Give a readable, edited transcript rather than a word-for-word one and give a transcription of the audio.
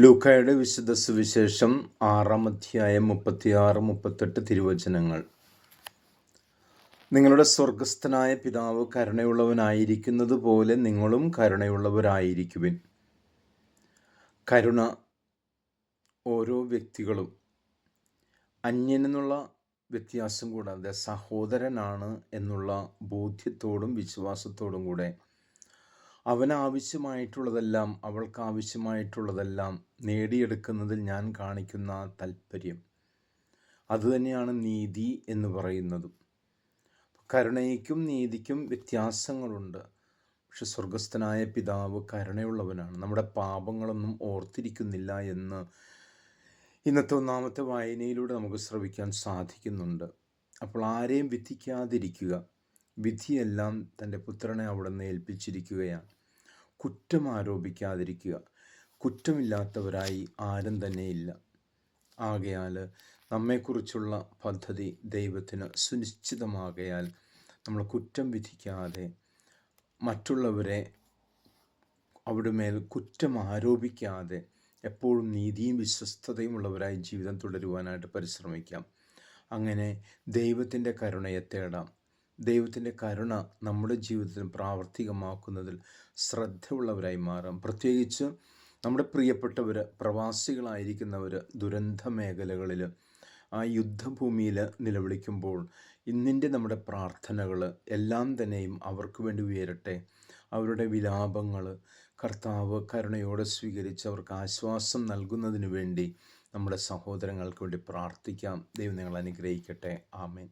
ലൂക്കായുടെ വിശുദ്ധ സുവിശേഷം 6-ാം അധ്യായം 36-38 തിരുവചനങ്ങൾ. നിങ്ങളുടെ സ്വർഗസ്ഥനായ പിതാവ് കരുണയുള്ളവനായിരിക്കുന്നത് പോലെ നിങ്ങളും കരുണയുള്ളവരായിരിക്കുവിൻ. കരുണ ഓരോ വ്യക്തികളും അന്യനെന്നുള്ള വ്യത്യാസം കൂടാതെ സഹോദരനാണ് എന്നുള്ള ബോധ്യത്തോടും വിശ്വാസത്തോടും കൂടെ അവനാവശ്യമായിട്ടുള്ളതെല്ലാം അവൾക്കാവശ്യമായിട്ടുള്ളതെല്ലാം നേടിയെടുക്കുന്നതിൽ ഞാൻ കാണിക്കുന്ന താല്പര്യം, അതുതന്നെയാണ് നീതി എന്ന് പറയുന്നതും. കരുണയ്ക്കും നീതിക്കും വ്യത്യാസങ്ങളുണ്ട്. പക്ഷെ സ്വർഗസ്ഥനായ പിതാവ് കരുണയുള്ളവനാണ്. നമ്മുടെ പാപങ്ങളൊന്നും ഓർത്തിരിക്കുന്നില്ല എന്ന് ഇന്നത്തെ ഒന്നാമത്തെ വായനയിലൂടെ നമുക്ക് ശ്രവിക്കാൻ സാധിക്കുന്നുണ്ട്. അപ്പോൾ ആരെയും വിധിക്കാതിരിക്കുക. വിധിയെല്ലാം തൻ്റെ പുത്രനെ അവിടുന്ന് ഏൽപ്പിച്ചിരിക്കുകയാണ്. കുറ്റം ആരോപിക്കാതിരിക്കുക. കുറ്റമില്ലാത്തവരായി ആരും തന്നെയില്ല. ആകയാൽ നമ്മെക്കുറിച്ചുള്ള പദ്ധതി ദൈവത്തിന് സുനിശ്ചിതമാകയാൽ നമ്മൾ കുറ്റം വിധിക്കാതെ മറ്റുള്ളവരെ അവിടെ മേൽ കുറ്റം ആരോപിക്കാതെ എപ്പോഴും നീതിയും വിശ്വസ്തതയും ഉള്ളവരായി ജീവിതം തുടരുവാനായിട്ട് പരിശ്രമിക്കാം. അങ്ങനെ ദൈവത്തിൻ്റെ കരുണയെ തേടാം. ദൈവത്തിൻ്റെ കരുണ നമ്മുടെ ജീവിതത്തിൽ പ്രാവർത്തികമാക്കുന്നതിൽ ശ്രദ്ധയുള്ളവരായി മാറാം. പ്രത്യേകിച്ച് നമ്മുടെ പ്രിയപ്പെട്ടവർ, പ്രവാസികളായിരിക്കുന്നവർ ദുരന്ത മേഖലകളിൽ, ആ യുദ്ധഭൂമിയിൽ നിലവിളിക്കുമ്പോൾ ഇന്നിൻ്റെ നമ്മുടെ പ്രാർത്ഥനകൾ എല്ലാം തന്നെയും അവർക്ക് വേണ്ടി ഉയരട്ടെ. അവരുടെ വിലാപങ്ങൾ കർത്താവ് കരുണയോടെ സ്വീകരിച്ച് അവർക്ക് ആശ്വാസം നൽകുന്നതിന് വേണ്ടി നമ്മുടെ സഹോദരങ്ങൾക്ക് വേണ്ടി പ്രാർത്ഥിക്കാം. ദൈവം നിങ്ങളെ അനുഗ്രഹിക്കട്ടെ. ആമേൻ.